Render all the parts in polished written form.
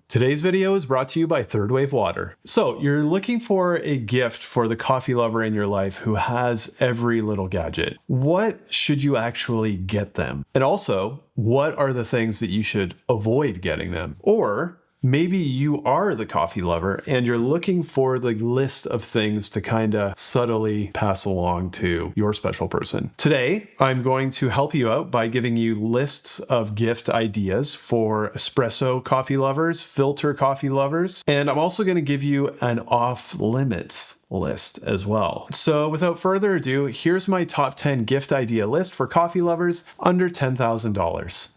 Today's video is brought to you by Third Wave Water. So you're looking for a gift for the coffee lover in your life who has every little gadget. What should you actually get them? And also, what are the things that you should avoid getting them? Or maybe you are the coffee lover and you're looking for the list of things to kind of subtly pass along to your special person. Today, I'm going to help you out by giving you lists of gift ideas for espresso coffee lovers, filter coffee lovers, and I'm also going to give you an off-limits list as well. So without further ado, here's my top 10 gift idea list for coffee lovers under $10,000.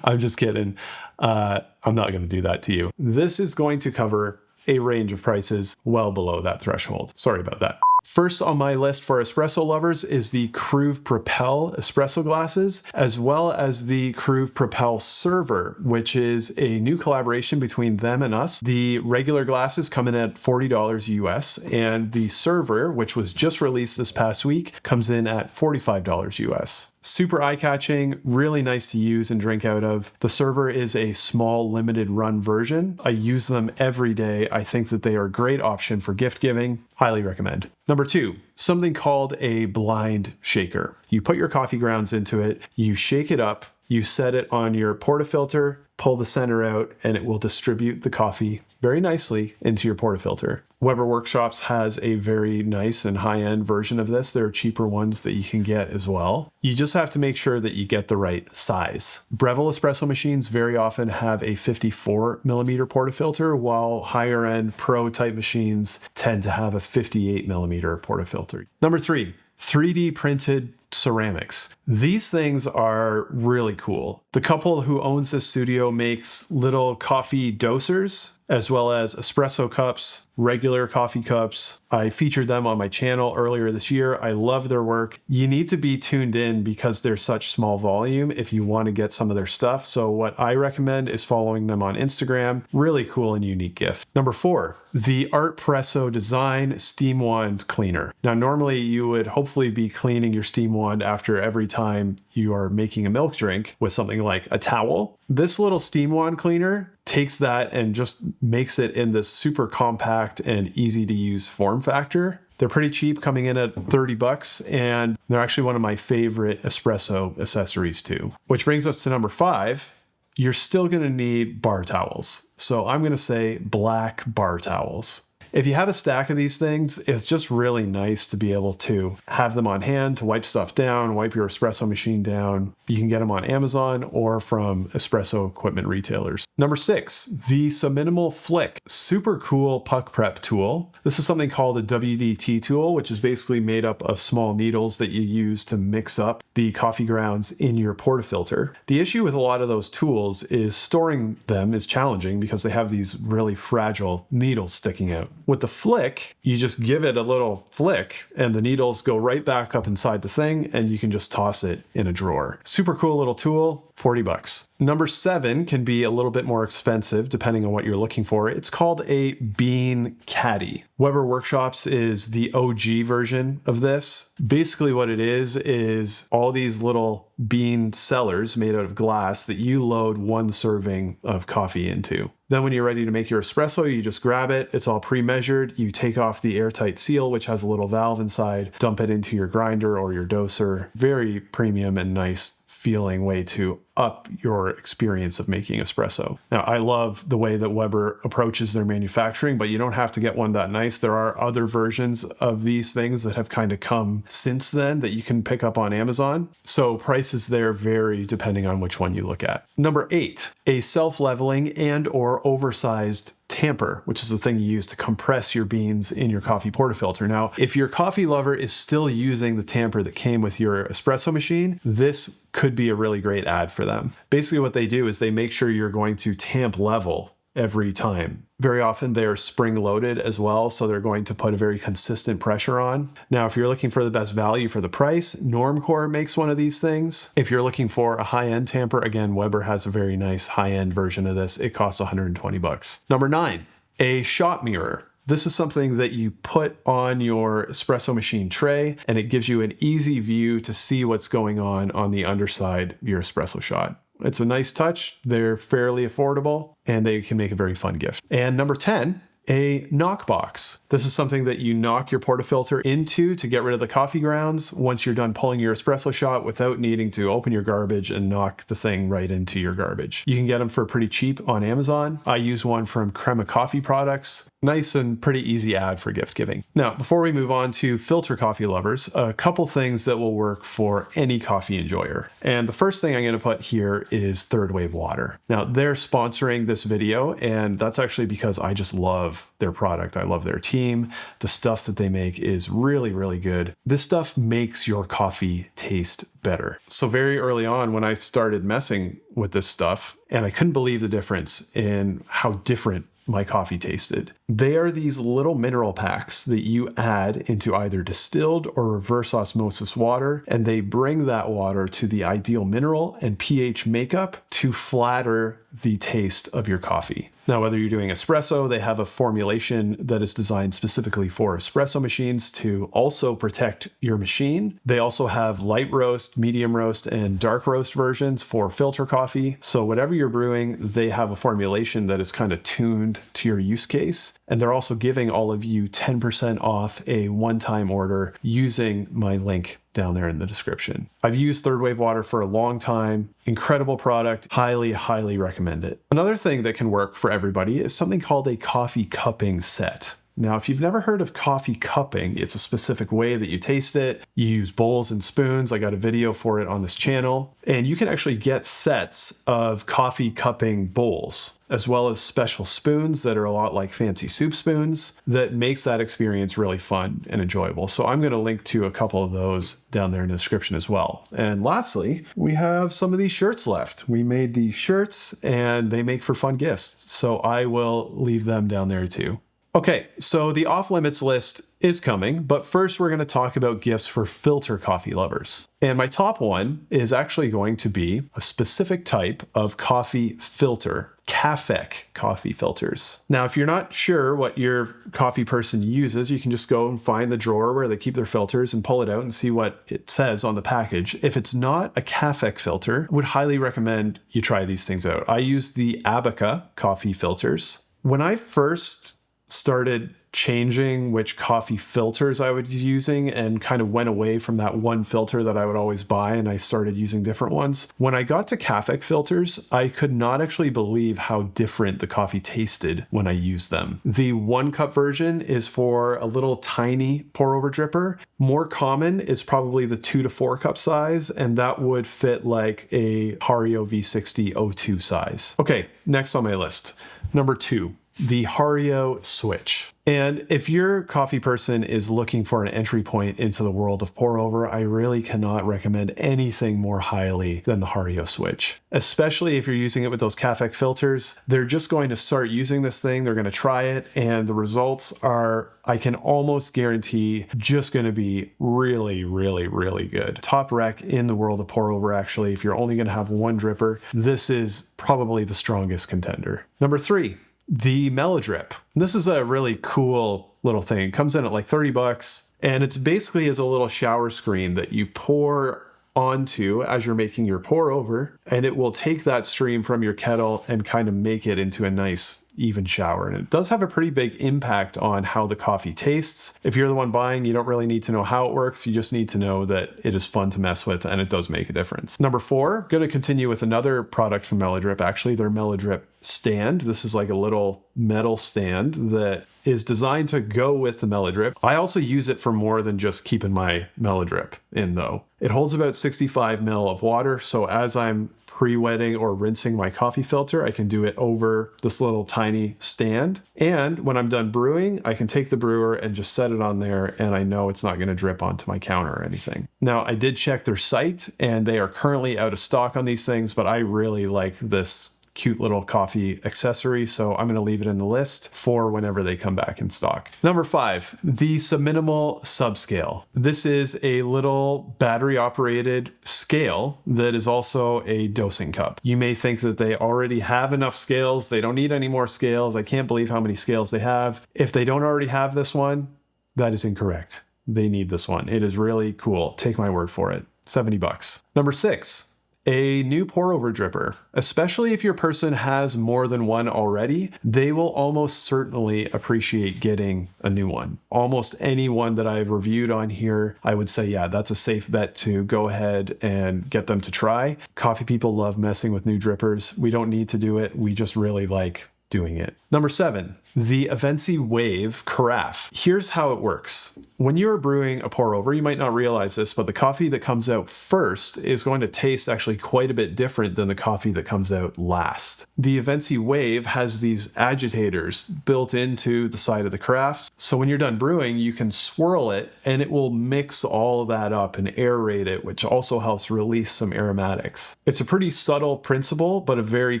I'm just kidding. I'm not going to do that to you. This is going to cover a range of prices well below that threshold. Sorry about that. First on my list for espresso lovers is the Crew Propel espresso glasses, as well as the Crew Propel server, which is a new collaboration between them and us. The regular glasses come in at $40 US, and the server, which was just released this past week, comes in at $45 US. Super eye-catching, really nice to use and drink out of. The server is a small limited run version. I use them every day. I think that they are a great option for gift giving. Highly recommend. Number 2, something called a blind shaker. You put your coffee grounds into it, you shake it up, you set it on your portafilter, pull the center out, and it will distribute the coffee very nicely into your portafilter. Weber Workshops has a very nice and high-end version of this. There are cheaper ones that you can get as well. You just have to make sure that you get the right size. Breville espresso machines very often have a 54 millimeter portafilter, while higher-end pro type machines tend to have a 58 millimeter portafilter. Number 3, 3D printed ceramics. These things are really cool. The couple who owns this studio makes little coffee dosers, as well as espresso cups, regular coffee cups. I featured them on my channel earlier this year. I love their work. You need to be tuned in because they're such small volume if you want to get some of their stuff. So what I recommend is following them on Instagram. Really cool and unique gift. Number 4, the Artpresso Design Steam Wand Cleaner. Now, normally you would hopefully be cleaning your steam wand after every time you are making a milk drink with something like a towel. This little steam wand cleaner takes that and just makes it in this super compact and easy to use form factor. They're pretty cheap, coming in at $30, and they're actually one of my favorite espresso accessories too. Which brings us to number 5. You're still going to need bar towels. So I'm going to say black bar towels. If you have a stack of these things, it's just really nice to be able to have them on hand to wipe stuff down, wipe your espresso machine down. You can get them on Amazon or from espresso equipment retailers. Number 6, the Subminimal Flick. Super cool puck prep tool. This is something called a WDT tool, which is basically made up of small needles that you use to mix up the coffee grounds in your portafilter. The issue with a lot of those tools is storing them is challenging because they have these really fragile needles sticking out. With the Flick, you just give it a little flick and the needles go right back up inside the thing and you can just toss it in a drawer. Super cool little tool, $40. Number 7 can be a little bit more expensive depending on what you're looking for. It's called a bean caddy. Weber Workshops is the OG version of this. Basically what it is all these little bean cellars made out of glass that you load one serving of coffee into. Then when you're ready to make your espresso, you just grab it. It's all pre-measured. You take off the airtight seal, which has a little valve inside, dump it into your grinder or your doser. Very premium and nice feeling way to up your experience of making espresso. Now, I love the way that Weber approaches their manufacturing, but you don't have to get one that nice. There are other versions of these things that have kind of come since then that you can pick up on Amazon. So prices there vary depending on which one you look at. Number 8, a self-leveling and or oversized tamper, which is the thing you use to compress your beans in your coffee portafilter. Now, if your coffee lover is still using the tamper that came with your espresso machine, this could be a really great ad for them. Basically what they do is they make sure you're going to tamp level every time. Very often they are spring loaded as well, so they're going to put a very consistent pressure on. Now, if you're looking for the best value for the price, Normcore makes one of these things. If you're looking for a high-end tamper, again, Weber has a very nice high-end version of this. It costs $120. Number 9, a shot mirror. This is something that you put on your espresso machine tray, and it gives you an easy view to see what's going on the underside of your espresso shot. It's a nice touch. They're fairly affordable and they can make a very fun gift. And number 10, a knock box. This is something that you knock your portafilter into to get rid of the coffee grounds once you're done pulling your espresso shot without needing to open your garbage and knock the thing right into your garbage. You can get them for pretty cheap on Amazon. I use one from Crema Coffee Products. Nice and pretty easy ad for gift giving. Now, before we move on to filter coffee lovers, a couple things that will work for any coffee enjoyer. And the first thing I'm going to put here is Third Wave Water. Now, they're sponsoring this video, and that's actually because I just love their product. I love their team. The stuff that they make is really, really good. This stuff makes your coffee taste better. So very early on when I started messing with this stuff, and I couldn't believe the difference in how different my coffee tasted. They are these little mineral packs that you add into either distilled or reverse osmosis water, and they bring that water to the ideal mineral and pH makeup to flatter the taste of your coffee. Now, whether you're doing espresso, they have a formulation that is designed specifically for espresso machines to also protect your machine. They also have light roast, medium roast, and dark roast versions for filter coffee. So whatever you're brewing, they have a formulation that is kind of tuned to your use case. And they're also giving all of you 10% off a one-time order using my link down there in the description. I've used Third Wave Water for a long time. Incredible product. Highly, highly recommend it. Another thing that can work for everybody is something called a coffee cupping set. Now, if you've never heard of coffee cupping, it's a specific way that you taste it. You use bowls and spoons. I got a video for it on this channel. And you can actually get sets of coffee cupping bowls, as well as special spoons that are a lot like fancy soup spoons that makes that experience really fun and enjoyable. So I'm going to link to a couple of those down there in the description as well. And lastly, we have some of these shirts left. We made these shirts and they make for fun gifts. So I will leave them down there too. Okay, so the off-limits list is coming, but first we're going to talk about gifts for filter coffee lovers. And my top one is actually going to be a specific type of coffee filter, Cafec coffee filters. Now, if you're not sure what your coffee person uses, you can just go and find the drawer where they keep their filters and pull it out and see what it says on the package. If it's not a Cafec filter, I would highly recommend you try these things out. I use the Abaca coffee filters. When I first started changing which coffee filters I was using and kind of went away from that one filter that I would always buy and I started using different ones. When I got to Cafec filters, I could not actually believe how different the coffee tasted when I used them. The 1 cup version is for a little tiny pour over dripper. More common is probably the 2 to 4 cup size, and that would fit like a Hario V60 O2 size. Okay, next on my list. Number 2. The Hario Switch. And if your coffee person is looking for an entry point into the world of pour over, I really cannot recommend anything more highly than the Hario Switch. Especially if you're using it with those Cafec filters, they're just going to start using this thing, they're going to try it, and the results are, I can almost guarantee, just going to be really, really, really good. Top rec in the world of pour over, actually. If you're only going to have one dripper, this is probably the strongest contender. Number 3. The Melodrip. This is a really cool little thing. It comes in at like $30, and it's basically as a little shower screen that you pour onto as you're making your pour over, and it will take that stream from your kettle and kind of make it into a nice even shower. And it does have a pretty big impact on how the coffee tastes. If you're the one buying, you don't really need to know how it works. You just need to know that it is fun to mess with and it does make a difference. Number 4, going to continue with another product from Melodrip, actually, their Melodrip stand. This is like a little metal stand that is designed to go with the Melodrip. I also use it for more than just keeping my Melodrip in though. It holds about 65 ml of water. So as I'm pre-wetting or rinsing my coffee filter, I can do it over this little tiny stand. And when I'm done brewing, I can take the brewer and just set it on there, and I know it's not going to drip onto my counter or anything. Now, I did check their site and they are currently out of stock on these things, but I really like this cute little coffee accessory, so I'm going to leave it in the list for whenever they come back in stock. Number 5, the Subminimal Subscale. This is a little battery operated scale that is also a dosing cup. You may think that they already have enough scales, they don't need any more scales. I can't believe how many scales they have. If they don't already have this one, that is incorrect. They need this one. It is really cool. Take my word for it. $70. Number 6. A new pour over dripper. Especially if your person has more than one already, they will almost certainly appreciate getting a new one. Almost any one that I've reviewed on here, I would say, yeah, that's a safe bet to go ahead and get them to try. Coffee people love messing with new drippers. We don't need to do it. We just really like doing it. Number 7, the Evensi Wave Carafe. Here's how it works. When you're brewing a pour over, you might not realize this, but the coffee that comes out first is going to taste actually quite a bit different than the coffee that comes out last. The Evensi Wave has these agitators built into the side of the carafes. So when you're done brewing, you can swirl it and it will mix all of that up and aerate it, which also helps release some aromatics. It's a pretty subtle principle, but a very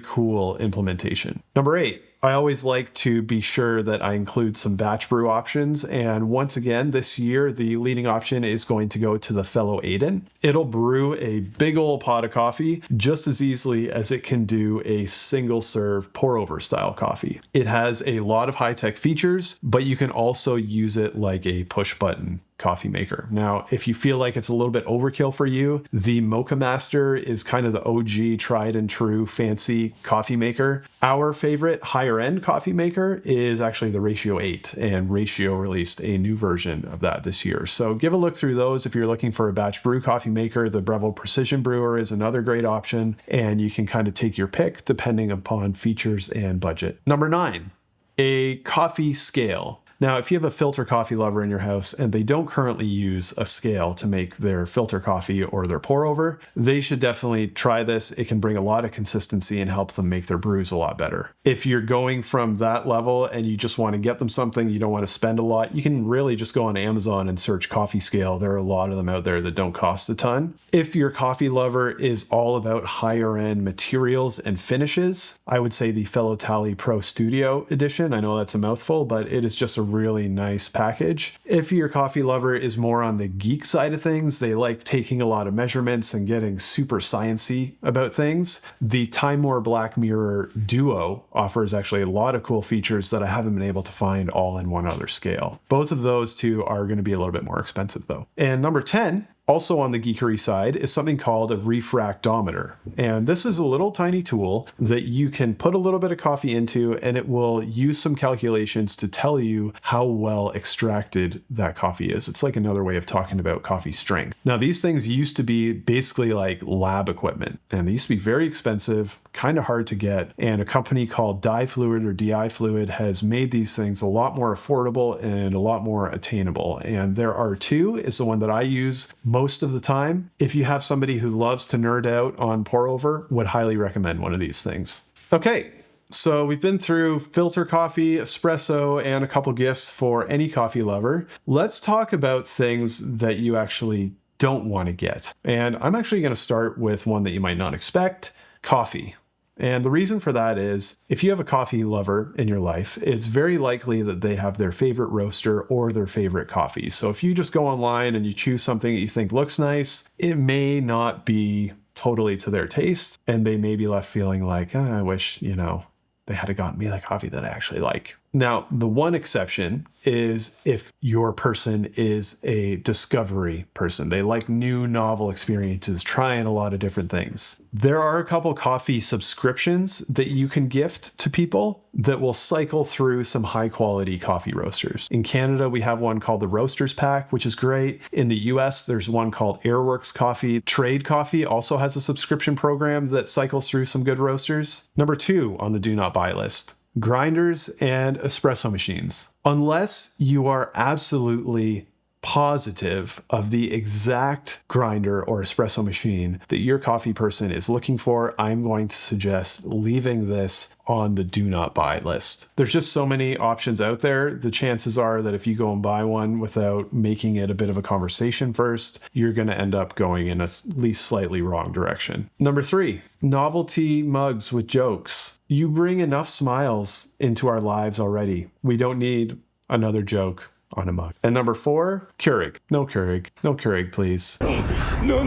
cool implementation. Number 8. I always like to be sure that I include some batch brew options. And once again, this year, the leading option is going to go to the Fellow Aiden. It'll brew a big old pot of coffee just as easily as it can do a single serve pour over style coffee. It has a lot of high-tech features, but you can also use it like a push button coffee maker. Now, if you feel like it's a little bit overkill for you, the Mocha Master is kind of the OG tried and true fancy coffee maker. Our favorite higher end coffee maker is actually the Ratio 8, and Ratio released a new version of that this year. So give a look through those if you're looking for a batch brew coffee maker. The Breville Precision Brewer is another great option, and you can kind of take your pick depending upon features and budget. Number 9, a coffee scale. Now, if you have a filter coffee lover in your house and they don't currently use a scale to make their filter coffee or their pour over, they should definitely try this. It can bring a lot of consistency and help them make their brews a lot better. If you're going from that level and you just want to get them something, you don't want to spend a lot, you can really just go on Amazon and search coffee scale. There are a lot of them out there that don't cost a ton. If your coffee lover is all about higher end materials and finishes, I would say the Fellow Tally Pro Studio Edition. I know that's a mouthful, but it is just a really nice package. If your coffee lover is more on the geek side of things, they like taking a lot of measurements and getting super sciencey about things, the Timor Black Mirror Duo offers actually a lot of cool features that I haven't been able to find all in one other scale. Both of those two are going to be a little bit more expensive though. And number 10, also on the geekery side, is something called a refractometer. And this is a little tiny tool that you can put a little bit of coffee into, and it will use some calculations to tell you how well extracted that coffee is. It's like another way of talking about coffee strength. Now, these things used to be basically like lab equipment, and they used to be very expensive, kind of hard to get. And a company called Dye Fluid or DI Fluid has made these things a lot more affordable and a lot more attainable. And there are two, is the one that I use most of the time. If you have somebody who loves to nerd out on pour over, would highly recommend one of these things. Okay, so we've been through filter coffee, espresso, and a couple gifts for any coffee lover. Let's talk about things that you actually don't want to get. And I'm actually going to start with one that you might not expect: coffee. And the reason for that is if you have a coffee lover in your life, it's very likely that they have their favorite roaster or their favorite coffee. So if you just go online and you choose something that you think looks nice, it may not be totally to their taste, and they may be left feeling like, I wish, they had gotten me the coffee that I actually like. Now, the one exception is if your person is a discovery person. They like new novel experiences, trying a lot of different things. There are a couple coffee subscriptions that you can gift to people that will cycle through some high quality coffee roasters. In Canada, we have one called the Roasters Pack, which is great. In the US, there's one called Airworks Coffee. Trade Coffee also has a subscription program that cycles through some good roasters. Number 2 on the do not buy list: grinders and espresso machines. Unless you are absolutely positive of the exact grinder or espresso machine that your coffee person is looking for, I'm going to suggest leaving this on the do not buy list. There's just so many options out there. The chances are that if you go and buy one without making it a bit of a conversation first, you're going to end up going in at least slightly wrong direction. Number 3, novelty mugs with jokes. You bring enough smiles into our lives already. We don't need another joke on a mug. And number 4, Keurig. No Keurig. No Keurig, please. No.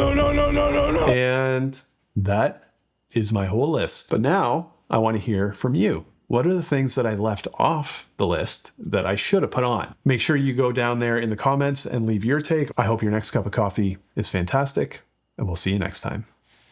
And that is my whole list. But now I want to hear from you. What are the things that I left off the list that I should have put on? Make sure you go down there in the comments and leave your take. I hope your next cup of coffee is fantastic, and we'll see you next time.